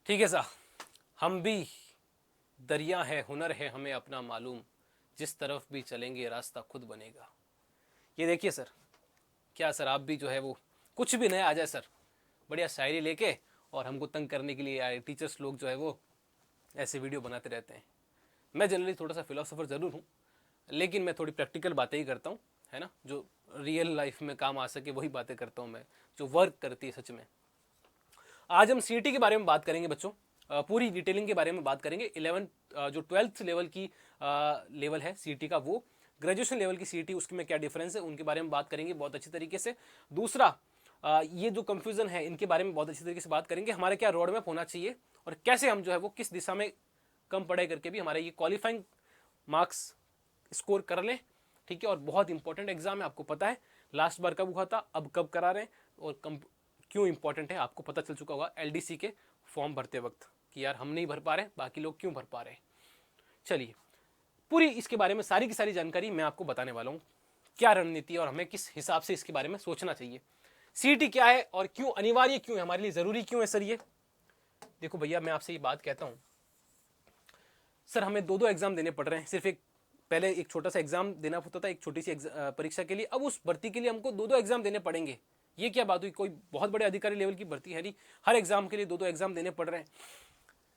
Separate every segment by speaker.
Speaker 1: ठीक है साहब, हम भी दरिया है, हुनर है हमें अपना मालूम, जिस तरफ भी चलेंगे रास्ता खुद बनेगा। ये देखिए सर, क्या सर आप भी जो है वो कुछ भी नया आ जाए सर, बढ़िया शायरी लेके और हमको तंग करने के लिए आए टीचर्स लोग जो है वो ऐसे वीडियो बनाते रहते हैं। मैं जनरली थोड़ा सा फिलोसोफर ज़रूर हूँ, लेकिन मैं थोड़ी प्रैक्टिकल बातें ही करता हूँ, है ना, जो रियल लाइफ में काम आ सके वही बातें करता हूँ मैं, जो वर्क करती है सच में। आज हम सीईटी के बारे में बात करेंगे बच्चों, पूरी डिटेलिंग के बारे में बात करेंगे। 11 जो 12th लेवल की लेवल है सीईटी का, वो ग्रेजुएशन लेवल की सीईटी, उसके में क्या डिफरेंस है उनके बारे में बात करेंगे बहुत अच्छी तरीके से। दूसरा, ये जो कंफ्यूजन है इनके बारे में बहुत अच्छी तरीके से बात करेंगे। हमारे क्या रोड मैप होना चाहिए और कैसे हम जो है वो किस दिशा में कम पढ़ाई करके भी हमारे ये क्वालिफाइंग मार्क्स स्कोर कर लें। ठीक है, और बहुत इंपॉर्टेंट एग्जाम है, आपको पता है लास्ट बार कब हुआ था, अब कब करा रहे हैं और क्यों इंपॉर्टेंट है आपको पता चल चुका होगा एलडीसी के फॉर्म भरते वक्त कि यार हम नहीं भर पा रहे, बाकी लोग क्यों भर पा रहे हैं। चलिए, पूरी इसके बारे में सारी की सारी जानकारी मैं आपको बताने वाला हूँ, क्या रणनीति है और हमें किस हिसाब से इसके बारे में सोचना चाहिए। सीईटी क्या है और क्यों अनिवार्य, क्यों है हमारे लिए, जरूरी क्यों है सर ये। देखो भैया, मैं आपसे ये बात कहता हूँ सर, हमें दो दो एग्जाम देने पड़ रहे हैं। सिर्फ एक पहले एक छोटा सा एग्जाम देना होता था एक छोटी सी परीक्षा के लिए, अब उस भर्ती के लिए हमको दो दो एग्जाम देने पड़ेंगे। ये क्या बात हुई, कोई बहुत बड़े अधिकारी लेवल की भर्ती है नहीं, हर एग्जाम के लिए दो दो एग्जाम देने पड़ रहे हैं।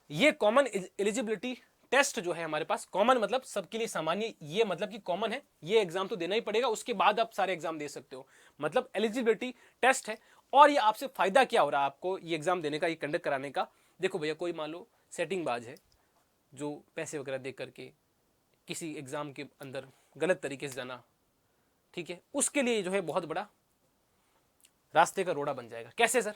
Speaker 1: ये कॉमन एलिजिबिलिटी टेस्ट जो है हमारे पास, कॉमन मतलब सबके लिए सामान्य, ये मतलब कि कॉमन है, ये एग्जाम तो देना ही पड़ेगा, उसके बाद आप सारे एग्जाम दे सकते हो, मतलब एलिजिबिलिटी टेस्ट है। और ये आपसे फायदा क्या हो रहा है आपको ये एग्जाम देने का, ये कंडक्ट कराने का। देखो भैया, कोई मान लो सेटिंग बाज है जो पैसे वगैरह दे करके किसी एग्जाम के अंदर गलत तरीके से जाना, ठीक है, उसके लिए जो है बहुत बड़ा रास्ते का रोड़ा बन जाएगा। कैसे सर,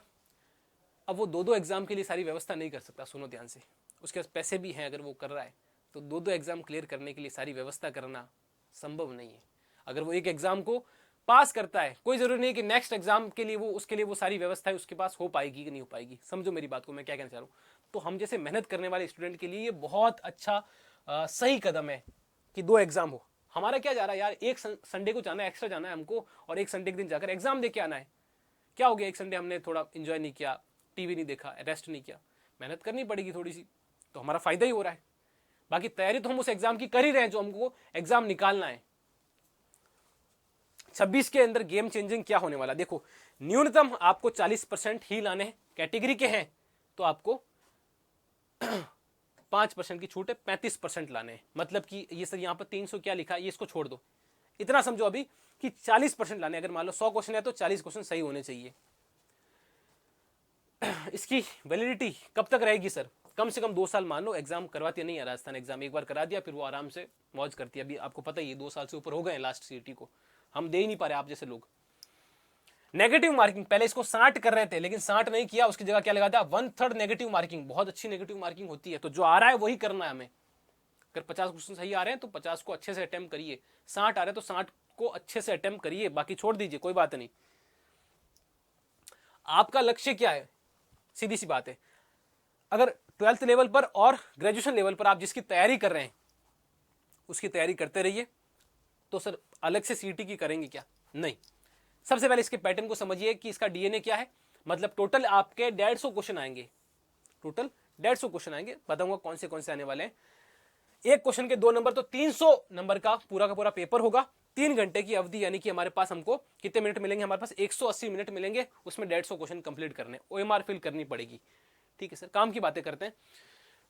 Speaker 1: अब वो दो दो एग्जाम के लिए सारी व्यवस्था नहीं कर सकता, सुनो ध्यान से, उसके पास पैसे भी हैं, अगर वो कर रहा है तो दो दो एग्जाम क्लियर करने के लिए सारी व्यवस्था करना संभव नहीं है। अगर वो एक एग्जाम को पास करता है, कोई जरूरी नहीं कि नेक्स्ट एग्जाम के लिए वो उसके लिए वो सारी व्यवस्था है उसके पास हो पाएगी कि नहीं हो पाएगी। समझो मेरी बात को, मैं क्या कहना चाह रहा हूँ। तो हम जैसे मेहनत करने वाले स्टूडेंट के लिए ये बहुत अच्छा सही कदम है कि दो एग्जाम हो। हमारा क्या जा रहा है यार, एक संडे को जाना है, एक्स्ट्रा जाना है हमको, और एक संडे के दिन जाकर एग्जाम दे के आना है। क्या हो गया, एक संडे हमने थोड़ा इंजॉय नहीं किया, टीवी नहीं देखा, रेस्ट नहीं किया। मेहनत करनी पड़ेगी थोड़ी सी, तो हमारा फायदा ही हो रहा है। बाकी तैयारी तो हम उस एग्जाम की कर ही रहे हैं जो हमको एग्जाम निकालना है। 26 के अंदर गेम चेंजिंग क्या होने वाला, देखो न्यूनतम आपको 40% ही लाने हैं, कैटेगरी के हैं तो आपको 5% की छूट है, 35% लाने हैं। मतलब कि ये सर यहाँ पर 300 क्या लिखा है, ये इसको छोड़ दो, इतना समझो अभी कि 40% लाने। अगर मान लो 100 क्वेश्चन है तो 40 क्वेश्चन सही होने चाहिए। इसकी वैलिडिटी कब तक रहेगी सर, कम से कम 2 साल। मान लो एग्जाम करवाती नहीं है राजस्थान एग्जाम, एक बार करा दिया फिर वो आराम से मौज करती है। अभी आपको पता ही है 2 साल से ऊपर हो गए लास्ट सीईटी को, हम दे ही नहीं पा रहे आप जैसे लोग। नेगेटिव मार्किंग, पहले इसको 60 कर रहे थे लेकिन 60 नहीं किया, उसकी जगह क्या लगा दिया 1/3 नेगेटिव मार्किंग। बहुत अच्छी नेगेटिव मार्किंग होती है, तो जो आ रहा है वही करना है हमें। अगर 50 क्वेश्चन सही आ रहे हैं तो 50 को अच्छे से अटेम्प्ट करिए, 60 आ रहे हैं तो 60 को अच्छे से अटेम्प्ट करिए, बाकी छोड़ दीजिए, कोई बात नहीं। आपका लक्ष्य क्या है, सीधी सी बात है। अगर 12th लेवल पर और ग्रेजुएशन लेवल पर आप जिसकी तैयारी कर रहे हैं उसकी तैयारी करते रहिए, तो सर अलग से सीईटी की करेंगे क्या, नहीं। सबसे पहले इसके पैटर्न को समझिए कि इसका डीएनए क्या है। मतलब टोटल आपके 150 क्वेश्चन आएंगे, टोटल 150 क्वेश्चन आएंगे, बताऊंगा कौन से आने वाले हैं। एक क्वेश्चन के 2 नंबर, तो 300 नंबर का पूरा पेपर होगा। 3 घंटे की अवधि, यानी कि हमारे पास हमको कितने मिनट मिलेंगे, हमारे पास 180 मिनट मिलेंगे, उसमें 150 क्वेश्चन कंप्लीट करने, ओएमआर फिल करनी पड़ेगी। ठीक है सर, काम की बातें करते हैं।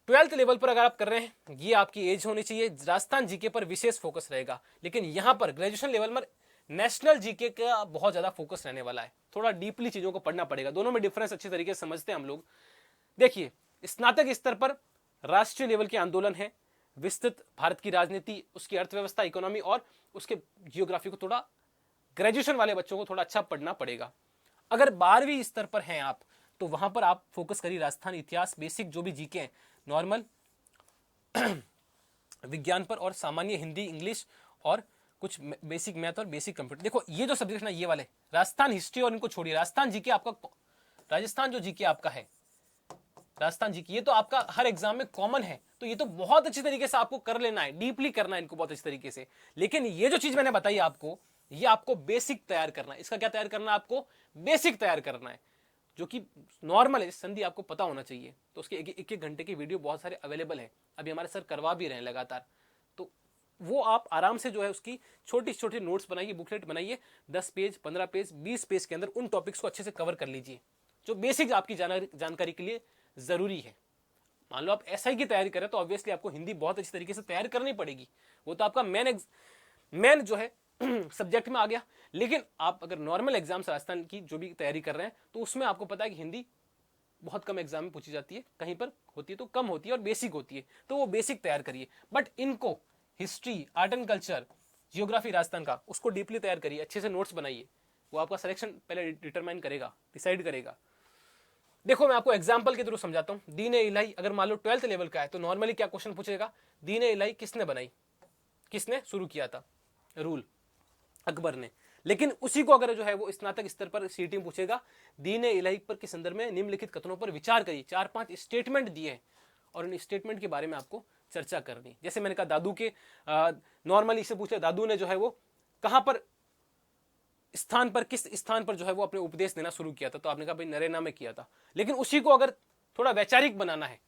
Speaker 1: 12th लेवल पर अगर आप कर रहे हैं, ये आपकी एज होनी चाहिए। राजस्थान जीके पर विशेष फोकस रहेगा, लेकिन यहां पर ग्रेजुएशन लेवल में नेशनल जीके का बहुत ज्यादा फोकस रहने वाला है। थोड़ा डीपली चीजों को पढ़ना पड़ेगा, दोनों में डिफरेंस अच्छी तरीके से समझते हैं हम लोग। देखिए, स्नातक स्तर पर राष्ट्रीय लेवल के आंदोलन है, विस्तृत भारत की राजनीति, उसकी अर्थव्यवस्था, इकोनॉमी और उसके जियोग्राफी को थोड़ा ग्रेजुएशन वाले बच्चों को थोड़ा अच्छा पढ़ना पड़ेगा। अगर 12वीं स्तर पर हैं आप, तो वहां पर आप फोकस करिए राजस्थान इतिहास, बेसिक जो भी जीके हैं, नॉर्मल विज्ञान पर, और सामान्य हिंदी, इंग्लिश और कुछ बेसिक मैथ और बेसिक कंप्यूटर। देखो ये जो सब्जेक्ट ना, ये वाले राजस्थान हिस्ट्री और इनको छोड़िए। राजस्थान जीके आपका, राजस्थान जो जीके आपका है, राजस्थान जी की, ये तो आपका हर एग्जाम में कॉमन है, तो ये तो बहुत अच्छी तरीके से आपको कर लेना है, डीपली करना है इनको बहुत अच्छी तरीके से। लेकिन ये जो चीज मैंने बताई आपको, ये आपको बेसिक तैयार करना है। इसका क्या तैयार करना है, आपको बेसिक तैयार करना है। जो कि नॉर्मल है, संधि आपको पता होना चाहिए, तो उसके एक एक घंटे की वीडियो बहुत सारे अवेलेबल है, अभी हमारे सर करवा भी रहे हैं लगातार। तो वो आप आराम से जो है उसकी छोटी छोटी नोट्स बनाइए, बुकलेट बनाइए, 10 पेज, 15 पेज, 20 पेज के अंदर उन टॉपिक्स को अच्छे से कवर कर लीजिए जो बेसिक आपकी जानकारी के लिए जरूरी है। मान लो आप एसआई की तैयारी करें तो ऑब्वियसली आपको हिंदी बहुत अच्छी तरीके से तैयार करनी पड़ेगी, वो तो आपका मेन जो है सब्जेक्ट में आ गया। लेकिन आप अगर नॉर्मल एग्जाम्स राजस्थान की जो भी तैयारी कर रहे हैं तो उसमें आपको पता है कि हिंदी बहुत कम एग्जाम में पूछी जाती है, कहीं पर होती है तो कम होती है और बेसिक होती है, तो वो बेसिक तैयार करिए। बट इनको history, art and culture, geography Rajasthan का, उसको डीपली तैयार करिए, अच्छे से नोट्स बनाइए, वो आपका सिलेक्शन पहले डिटरमाइन करेगा, डिसाइड करेगा। देखो मैं आपको एग्जाम्पल के थ्रू समझाता हूं। दीन ए इलाही अगर मान लो 12th लेवल का है तो नॉर्मली क्या क्वेश्चन पूछेगा, दीन ए इलाही किसने बनाई, किसने शुरू किया था रूल, अकबर ने। लेकिन उसी को अगर जो है वो स्नातक स्तर पर सीटी में पूछेगा, दीन ए इलाही पर के संदर्भ में निम्नलिखित कथनों पर विचार करिए, 4-5 स्टेटमेंट दिए हैं और इन स्टेटमेंट के बारे में आपको चर्चा करनी। जैसे मैंने कहा दादू के नॉर्मली से पूछा, दादू ने जो है वो कहां पर स्थान पर, किस स्थान पर जो है वो अपने उपदेश देना शुरू किया था, तो आपने कहा भाई नरेना में किया था। लेकिन उसी को अगर थोड़ा वैचारिक बनाना है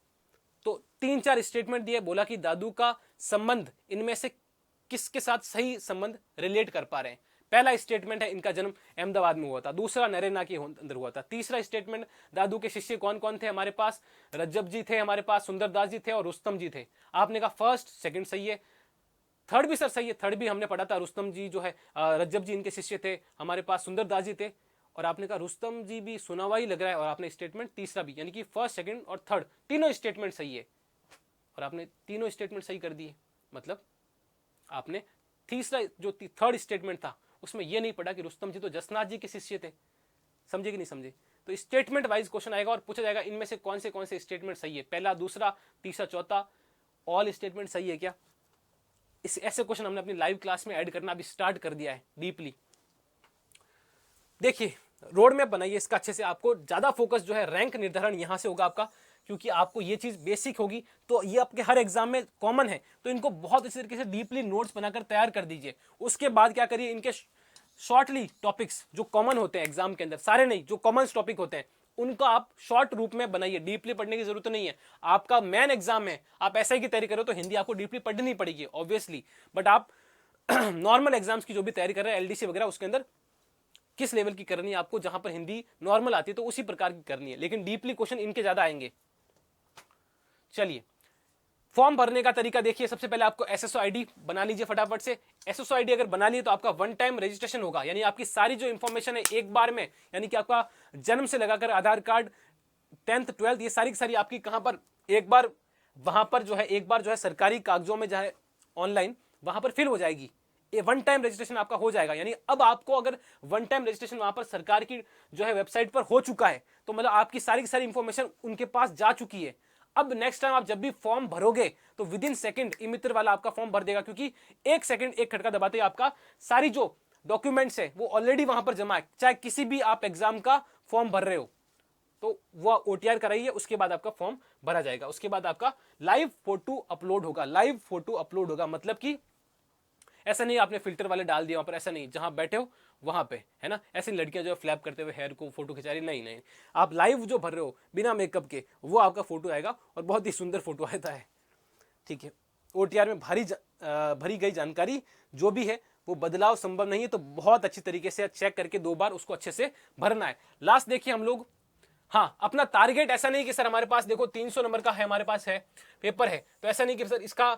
Speaker 1: तो 3-4 स्टेटमेंट दिए, बोला कि दादू का संबंध इनमें से किसके साथ सही संबंध रिलेट कर पा रहे हैं। पहला स्टेटमेंट है इनका जन्म अहमदाबाद में हुआ था, दूसरा नरेना के अंदर हुआ था, तीसरा स्टेटमेंट दादू के शिष्य कौन कौन थे हमारे पास, रज्जब जी थे हमारे पास, सुंदरदास जी थे और रुस्तम जी थे। आपने कहा फर्स्ट सेकंड सही है, थर्ड भी सर सही है, थर्ड भी हमने पढ़ा था, रुस्तम जी जो है रज्जब जी इनके शिष्य थे हमारे पास, सुंदरदास जी थे, और आपने कहा रुस्तम जी भी सुना हुआ ही लग रहा है, और आपने स्टेटमेंट तीसरा भी, यानी कि फर्स्ट सेकंड और थर्ड तीनों स्टेटमेंट सही है, और आपने तीनों स्टेटमेंट सही कर दिए। मतलब आपने तीसरा जो थर्ड स्टेटमेंट था उसमें यह नहीं पढ़ा कि रुस्तम जी तो जसनाथ जी के शिष्य थे। समझे कि नहीं समझे? तो स्टेटमेंट वाइज क्वेश्चन आएगा और पूछा जाएगा इनमें से कौन से स्टेटमेंट सही है, पहला, दूसरा, तीसरा, चौथा, ऑल स्टेटमेंट सही है क्या। इस ऐसे क्वेश्चन हमने अपनी लाइव क्लास में ऐड करना अभी स्टार्ट कर दिया है डीपली। देखिए रोड मैप बनाइए इसका अच्छे से, आपको ज्यादा फोकस जो है रैंक निर्धारण यहां से होगा आपका, क्योंकि आपको ये चीज बेसिक होगी तो ये आपके हर एग्जाम में कॉमन है, तो इनको बहुत अच्छी तरीके से डीपली नोट्स बनाकर तैयार कर दीजिए। उसके बाद क्या करिए, इनके शॉर्टली टॉपिक्स जो कॉमन होते हैं एग्जाम के अंदर, सारे नहीं, जो कॉमन टॉपिक होते हैं उनको आप शॉर्ट रूप में बनाइए, डीपली पढ़ने की जरूरत नहीं है। आपका मेन एग्जाम है, आप एसआई की तैयारी करो तो हिंदी आपको डीपली पढ़नी पड़ेगी ऑब्वियसली, बट आप नॉर्मल एग्जाम्स की जो भी तैयारी कर रहे हैं एलडीसी वगैरह, उसके अंदर किस लेवल की करनी है आपको, जहां पर हिंदी नॉर्मल आती है तो उसी प्रकार की करनी है, लेकिन डीपली क्वेश्चन इनके ज्यादा आएंगे। चलिए फॉर्म भरने का तरीका देखिए, सबसे पहले आपको एसएसओ आईडी बना लीजिए फटाफट से। एसएसओ आईडी अगर बना लिए तो आपका वन टाइम रजिस्ट्रेशन होगा, यानी आपकी सारी जो इंफॉर्मेशन है एक बार में, यानी कि आपका जन्म से लगाकर आधार कार्ड, 10th 12th, ये सारी की सारी आपकी कहां पर एक बार, वहां पर जो है एक बार जो है सरकारी कागजों में जो है ऑनलाइन वहां पर फिल हो जाएगी, ये वन टाइम रजिस्ट्रेशन आपका हो जाएगा। यानी अब आपको अगर वन टाइम रजिस्ट्रेशन वहां पर सरकार की जो है वेबसाइट पर हो चुका है तो मतलब आपकी सारी की सारी इंफॉर्मेशन उनके पास जा चुकी है। अब नेक्स्ट टाइम आप जब भी फॉर्म भरोगे तो विद इन सेकंड ई मित्र वाला आपका फॉर्म भर देगा, क्योंकि एक सेकंड एक खटका दबाते ही आपका सारी जो डॉक्यूमेंट्स है वो ऑलरेडी वहां पर जमा है। चाहे किसी भी आप एग्जाम का फॉर्म भर रहे हो तो वो ओटीआर कराइए, उसके बाद आपका फॉर्म भरा जाएगा। उसके बाद आपका लाइव फोटो अपलोड होगा, लाइव फोटो अपलोड होगा, मतलब कि ऐसा नहीं आपने फिल्टर वाले डाल दिया वहां पर, ऐसा नहीं, जहां बैठे हो वहां पे, है ना। ऐसी लड़कियां जो फ्लैप करते हुए हेयर को फोटो खिंचा रही, नहीं नहीं, आप लाइव जो भर रहे हो बिना मेकअप के, वो आपका फोटो आएगा और बहुत ही सुंदर फोटो आता है। ठीक है, ओटीआर में भरी गई जानकारी जो भी है वो बदलाव संभव नहीं है, तो बहुत अच्छी तरीके से चेक करके 2 बार उसको अच्छे से भरना है। लास्ट देखिए हम लोग, हाँ अपना टारगेट ऐसा नहीं कि सर हमारे पास देखो 300 नंबर का है, हमारे पास है पेपर है, तो ऐसा नहीं कि सर इसका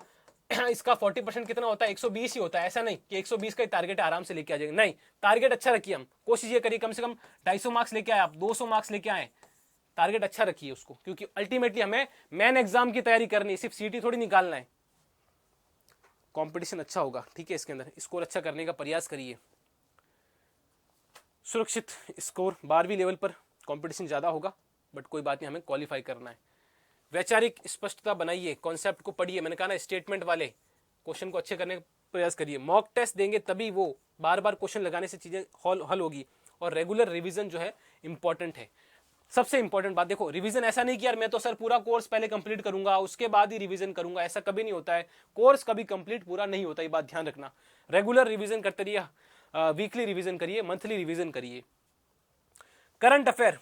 Speaker 1: 40% कितना होता है, 120 ही होता है, ऐसा नहीं कि 120 का ही टारगेट आराम से लेके आ जाएगा, नहीं, टारगेट अच्छा रखिए। हम कोशिश ये करिए कम से कम 250 मार्क्स लेके आए, आप 200 मार्क्स लेके आए, टारगेट अच्छा रखिए उसको, क्योंकि अल्टीमेटली हमें मेन एग्जाम की तैयारी करनी है, सिर्फ सीटी थोड़ी निकालना है। कंपटीशन अच्छा होगा, ठीक है, इसके अंदर स्कोर अच्छा करने का प्रयास करिए। सुरक्षित स्कोर 12वीं लेवल पर कंपटीशन ज्यादा होगा, बट कोई बात नहीं, हमें क्वालिफाई करना है। वैचारिक स्पष्टता बनाइए, कॉन्सेप्ट को पढ़िए, मैंने कहा ना स्टेटमेंट वाले क्वेश्चन को अच्छे करने का प्रयास करिए। मॉक टेस्ट देंगे तभी वो बार बार क्वेश्चन लगाने से चीजें हल होगी, और रेगुलर रिवीजन जो है इंपॉर्टेंट है। सबसे इंपॉर्टेंट बात देखो, रिवीजन ऐसा नहीं कि यार मैं तो सर पूरा कोर्स पहले कंप्लीट करूंगा उसके बाद ही रिवीजन करूंगा, ऐसा कभी नहीं होता है। कोर्स कभी कंप्लीट पूरा नहीं होता, ये बात ध्यान रखना। रेगुलर रिवीजन करते रहिए, वीकली रिवीजन करिए, मंथली रिवीजन करिए। करंट अफेयर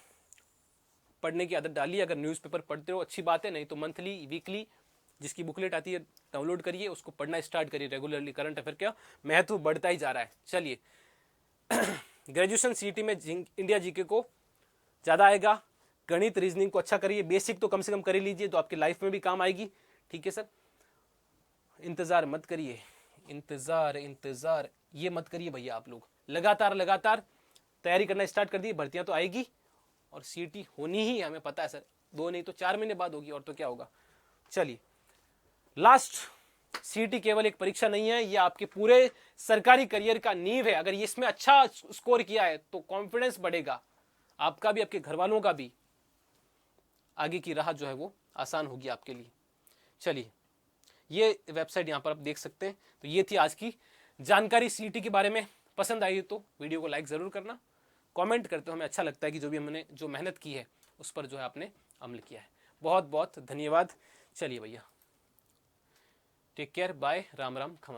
Speaker 1: पढ़ने की आदत डालिए। अगर न्यूज़पेपर पढ़ते हो अच्छी बात है, नहीं तो मंथली वीकली जिसकी बुकलेट आती है डाउनलोड करिए, उसको पढ़ना स्टार्ट करिए रेगुलरली। करंट अफेयर का महत्व बढ़ता ही जा रहा है। चलिए ग्रेजुएशन सीईटी में इंडिया जीके को ज़्यादा आएगा। गणित रीजनिंग को अच्छा करिए, बेसिक तो कम से कम कर ही लीजिए, तो आपकी लाइफ में भी काम आएगी। ठीक है सर, इंतज़ार मत करिए, इंतज़ार ये मत करिए भैया। आप लोग लगातार तैयारी करना स्टार्ट कर दिए, भर्तियां तो आएगी और सीईटी होनी ही, हमें पता है सर, 2 नहीं तो 4 महीने बाद होगी, और तो क्या होगा। चलिए लास्ट, सीईटी केवल एक परीक्षा नहीं है, ये आपके पूरे सरकारी करियर का नींव है। अगर ये इसमें अच्छा स्कोर किया है तो कॉन्फिडेंस बढ़ेगा आपका भी, आपके घर वालों का भी। आगे की राह जो है वो आसान होगी आपके लिए। चलिए ये वेबसाइट यहाँ पर आप देख सकते हैं। तो ये थी आज की जानकारी सीईटी के बारे में। पसंद आई तो वीडियो को लाइक ज़रूर करना, कमेंट करते हो, हमें अच्छा लगता है कि जो भी हमने जो मेहनत की है उस पर जो है आपने अमल किया है। बहुत बहुत धन्यवाद। चलिए भैया, take care, bye, Ram Ram, खमा।